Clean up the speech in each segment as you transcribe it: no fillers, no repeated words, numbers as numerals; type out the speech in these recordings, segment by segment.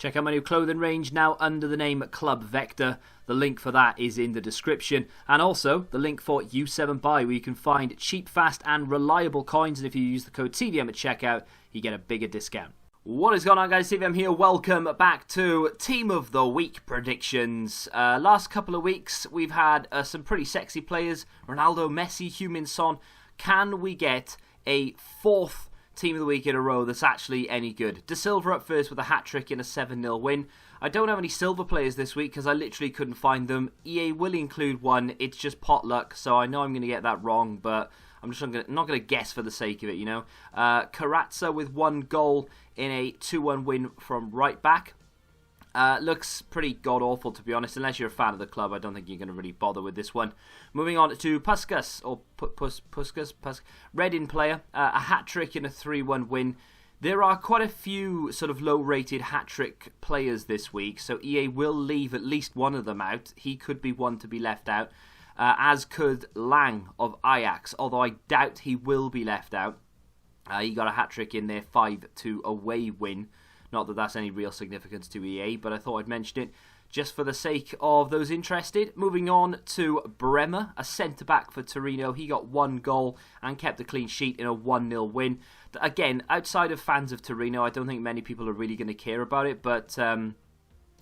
Check out my new clothing range now under the name Club Vector. The link for that is in the description. And also the link for U7Buy, where you can find cheap, fast and reliable coins. And if you use the code TVM at checkout, you get a bigger discount. What is going on, guys? TVM here. Welcome back to Team of the Week predictions. Last couple of weeks we've had some pretty sexy players. Ronaldo, Messi, Heung-min Son. Can we get a fourth Team of the Week in a row that's actually any good? De Silva up first with a hat-trick in a 7-0 win. I don't have any silver players this week because I literally couldn't find them. EA will include one. It's just potluck, so I know I'm going to get that wrong, but I'm just not going to guess for the sake of it, you know. Carrazza with 1 goal in a 2-1 win from right back. Looks pretty god-awful, to be honest. Unless you're a fan of the club, I don't think you're going to really bother with this one. Moving on to Puskas, or Puskas, Reading player. A hat-trick in a 3-1 win. There are quite a few sort of low-rated hat-trick players this week, so EA will leave at least one of them out. He could be one to be left out, as could Lang of Ajax, although I doubt he will be left out. He got a hat-trick in their 5-2 away win. Not that that's any real significance to EA, but I thought I'd mention it just for the sake of those interested. Moving on to BREMER, a centre-back for Torino. He got 1 goal and kept a clean sheet in a 1-0 win. Again, outside of fans of Torino, I don't think many people are really going to care about it, but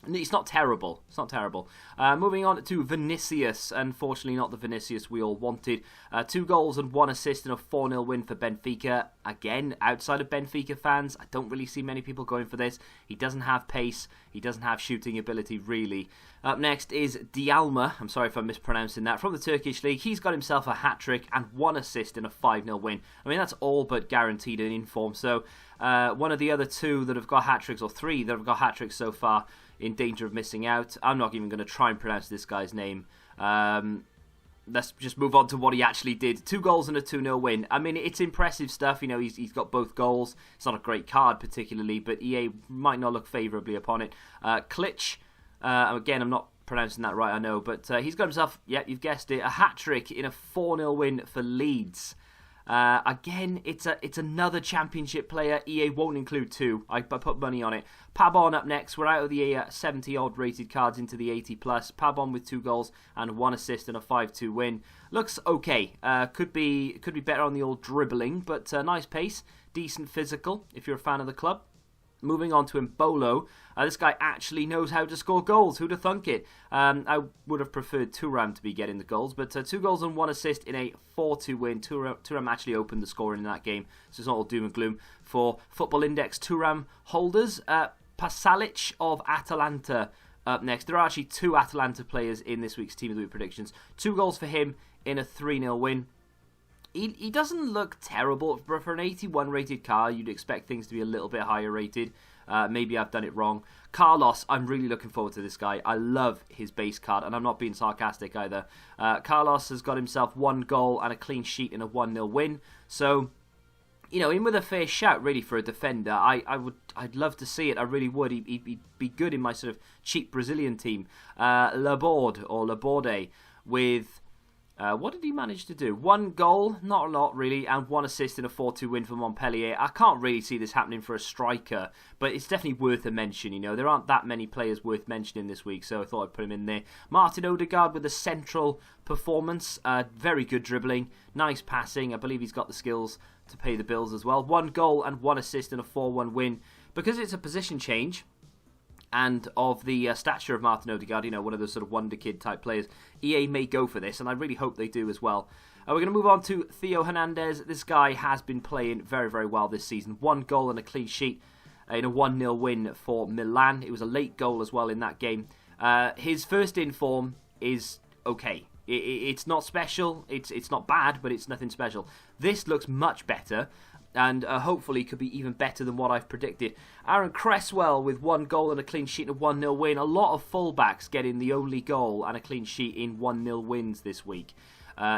it's not terrible. It's not terrible. Moving on to Vinicius. Unfortunately, not the Vinicius we all wanted. 2 goals and 1 assist in a 4-0 win for Benfica. Again, outside of Benfica fans, I don't really see many people going for this. He doesn't have pace. He doesn't have shooting ability, really. Up next is Dialma. I'm sorry if I'm mispronouncing that. From the Turkish league, he's got himself a hat-trick and 1 assist in a 5-0 win. I mean, that's all but guaranteed in inform. So, one of the other 2 that have got hat-tricks, or 3 that have got hat-tricks so far, in danger of missing out. I'm not even going to try and pronounce this guy's name. Let's just move on to what he actually did. 2 goals and a 2-0 win. I mean, it's impressive stuff. You know, he's got both goals. It's not a great card particularly, but EA might not look favourably upon it. Klitsch, again, I'm not pronouncing that right, I know, but he's got himself, yeah, you've guessed it, a hat-trick in a 4-0 win for Leeds. Again, it's another championship player. EA won't include 2. I put money on it. Pabon up next. We're out of the 70-odd rated cards into the 80+. Pabon with 2 goals and 1 assist and a 5-2 win. Looks okay. Could be better on the old dribbling, but nice pace. Decent physical, if you're a fan of the club. Moving on to Mbolo, this guy actually knows how to score goals. Who'd have thunk it? I would have preferred Thuram to be getting the goals, but 2 goals and 1 assist in a 4-2 win. Thuram actually opened the scoring in that game, so it's not all doom and gloom for Football Index Thuram holders. Pasalic of Atalanta up next. There are actually 2 Atalanta players in this week's Team of the Week predictions. 2 goals for him in a 3-0 win. He doesn't look terrible. For an 81 rated car, you'd expect things to be a little bit higher rated. Maybe I've done it wrong. Carlos, I'm really looking forward to this guy. I love his base card, and I'm not being sarcastic either. Carlos has got himself 1 goal and a clean sheet in a 1-0 win. So, you know, in with a fair shout, really, for a defender. I'd love to see it. I really would. He'd be good in my sort of cheap Brazilian team. LABORDE, or LABORDE, with... what did he manage to do? 1 goal, not a lot really, and 1 assist in a 4-2 win for Montpellier. I can't really see this happening for a striker, but it's definitely worth a mention. You know, there aren't that many players worth mentioning this week, so I thought I'd put him in there. Martin Odegaard with a central performance, very good dribbling, nice passing. I believe he's got the skills to pay the bills as well. 1 goal and 1 assist in a 4-1 win. Because it's a position change, and of the stature of Martin Odegaard, you know, one of those sort of wonder kid type players, EA may go for this, and I really hope they do as well. We're going to move on to Theo Hernandez. This guy has been playing very, very well this season. 1 goal and a clean sheet in a 1-0 win for Milan. It was a late goal as well in that game. His first in form is okay. It's not special, it's not bad, but it's nothing special. This looks much better, and hopefully could be even better than what I've predicted. Aaron CRESSWELL with 1 goal and a clean sheet and a 1-0 win. A lot of fullbacks getting the only goal and a clean sheet in 1-0 wins this week.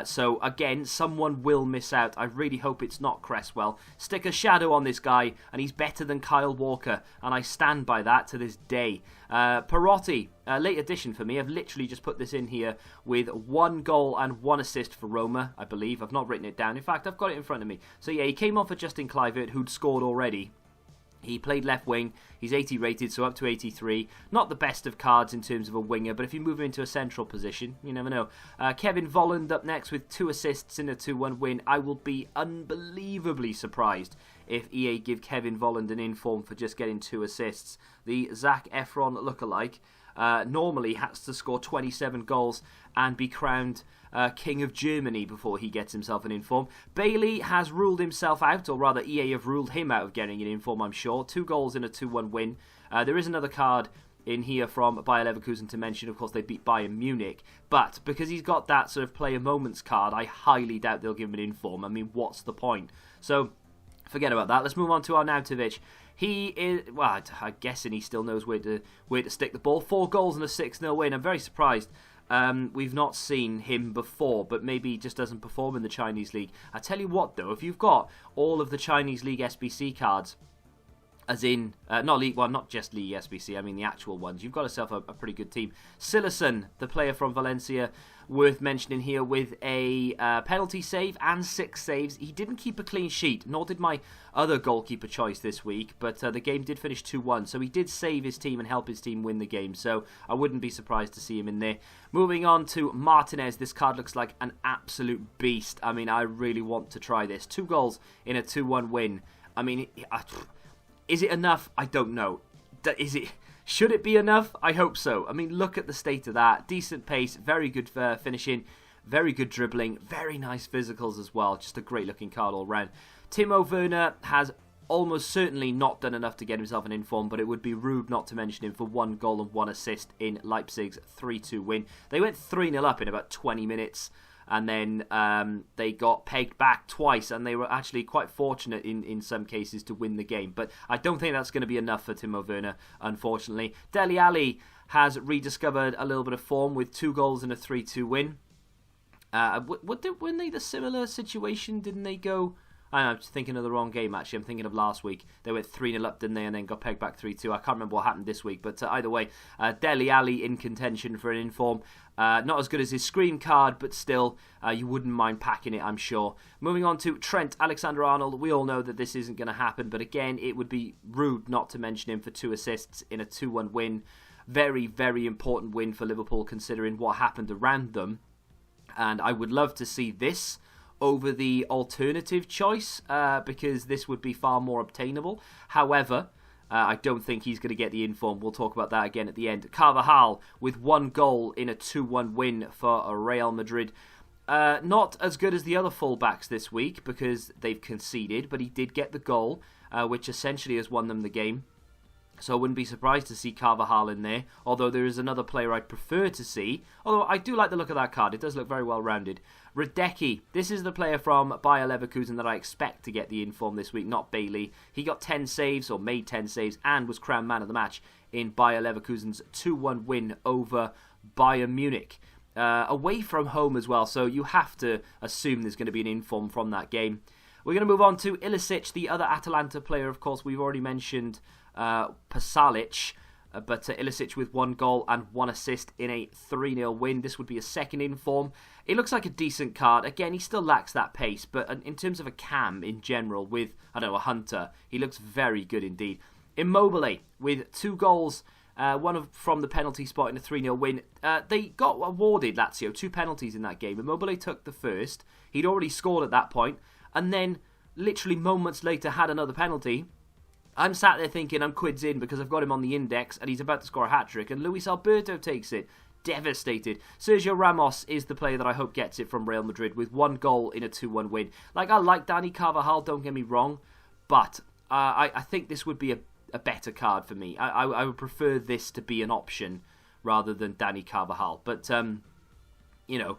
So again, someone will miss out. I really hope it's not CRESSWELL. Stick a shadow on this guy, and he's better than Kyle Walker, and I stand by that to this day. Perotti, late addition for me. I've literally just put this in here with 1 goal and 1 assist for Roma, I believe. I've not written it down. In fact, I've got it in front of me. So yeah, he came on for Justin Kluivert, who'd scored already. He played left wing, he's 80 rated, so up to 83. Not the best of cards in terms of a winger, but if you move him into a central position, you never know. Kevin Volland up next with 2 assists in a 2-1 win. I will be unbelievably surprised if EA give Kevin Volland an inform for just getting 2 assists. The Zac Efron lookalike normally has to score 27 goals and be crowned King of Germany before he gets himself an inform. Bailey has ruled himself out, or rather EA have ruled him out of getting an inform, I'm sure. 2 goals in a 2-1 win. There is another card in here from Bayer Leverkusen to mention. Of course, they beat Bayern Munich. But because he's got that sort of player moments card, I highly doubt they'll give him an inform. I mean, what's the point? So, forget about that. Let's move on to Arnautovic. He is, well, I'm guessing he still knows where to stick the ball. 4 goals and a 6-0 win. I'm very surprised. We've not seen him before, but maybe he just doesn't perform in the Chinese League. I tell you what, though, if you've got all of the Chinese League SBC cards, as in, not League One, not just League SBC, I mean the actual ones, you've got yourself a pretty good team. CILLESSEN, the player from Valencia, worth mentioning here with a penalty save and 6 saves. He didn't keep a clean sheet, nor did my other goalkeeper choice this week, but the game did finish 2-1, so he did save his team and help his team win the game, so I wouldn't be surprised to see him in there. Moving on to Martinez, this card looks like an absolute beast. I mean, I really want to try this. 2 goals in a 2-1 win. I mean, is it enough? I don't know. Should it be enough? I hope so. I mean, look at the state of that. Decent pace, very good finishing, very good dribbling, very nice physicals as well. Just a great looking card all round. Timo Werner has almost certainly not done enough to get himself an inform, but it would be rude not to mention him for 1 goal and 1 assist in Leipzig's 3-2 win. They went 3-0 up in about 20 minutes. And then they got pegged back twice, and they were actually quite fortunate in some cases to win the game. But I don't think that's going to be enough for Timo Werner, unfortunately. Dele Alli has rediscovered a little bit of form with 2 goals and a 3-2 win. Weren't they the similar situation? Didn't they go... I'm thinking of the wrong game, actually. I'm thinking of last week. They went 3-0 up, didn't they, and then got pegged back 3-2. I can't remember what happened this week, but either way, Dele Alli in contention for an inform. Not as good as his screen card, but still, you wouldn't mind packing it, I'm sure. Moving on to Trent Alexander-Arnold. We all know that this isn't going to happen, but again, it would be rude not to mention him for 2 assists in a 2-1 win. Very, very important win for Liverpool, considering what happened around them. And I would love to see this over the alternative choice, because this would be far more obtainable. However, I don't think he's going to get the inform. We'll talk about that again at the end. CARVAJAL with 1 goal in a 2-1 win for Real Madrid. Not as good as the other fullbacks this week because they've conceded, but he did get the goal, which essentially has won them the game. So I wouldn't be surprised to see CARVAJAL in there, although there is another player I'd prefer to see. Although I do like the look of that card. It does look very well rounded. Radecki, this is the player from Bayer Leverkusen that I expect to get the inform this week, not Bailey. He got 10 saves, or made 10 saves, and was crowned man of the match in Bayer Leverkusen's 2-1 win over Bayern Munich. Away from home as well, so you have to assume there's going to be an inform from that game. We're going to move on to iluchszz, the other Atalanta player. Of course, we've already mentioned Pasalic, but iluchszz with 1 goal and 1 assist in a 3-0 win. This would be a second inform. It looks like a decent card. Again, he still lacks that pace, but in terms of a cam in general with, I don't know, a hunter, he looks very good indeed. Immobile with 2 goals, one from the penalty spot in a 3-0 win. They got awarded, Lazio, 2 penalties in that game. Immobile took the first. He'd already scored at that point, and then literally moments later had another penalty. I'm sat there thinking I'm quids in because I've got him on the index and he's about to score a hat-trick, and Luis Alberto takes it. Devastated. Sergio Ramos is the player that I hope gets it from Real Madrid with 1 goal in a 2-1 win. Like, I like Dani Carvajal, don't get me wrong, but I think this would be a better card for me. I would prefer this to be an option rather than Dani Carvajal. But, you know,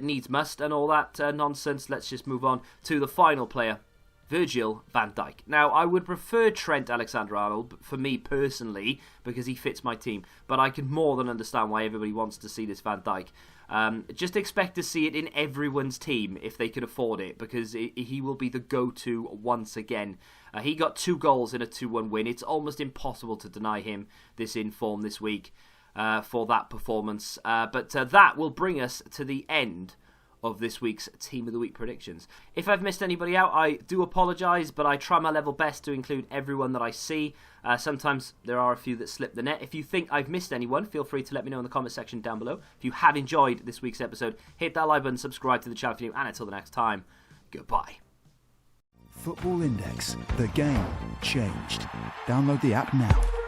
needs must and all that nonsense. Let's just move on to the final player, Virgil van Dijk. Now, I would prefer Trent Alexander-Arnold for me personally because he fits my team, but I can more than understand why everybody wants to see this Van Dijk. Just expect to see it in everyone's team if they can afford it, because he will be the go-to once again. He got 2 goals in a 2-1 win. It's almost impossible to deny him this inform this week for that performance. But that will bring us to the end of this week's Team of the Week predictions. If I've missed anybody out, I do apologise, but I try my level best to include everyone that I see. Sometimes there are a few that slip the net. If you think I've missed anyone, feel free to let me know in the comment section down below. If you have enjoyed this week's episode, hit that like button, subscribe to the channel if you're new, and until the next time, goodbye. Football Index. The game changed. Download the app now.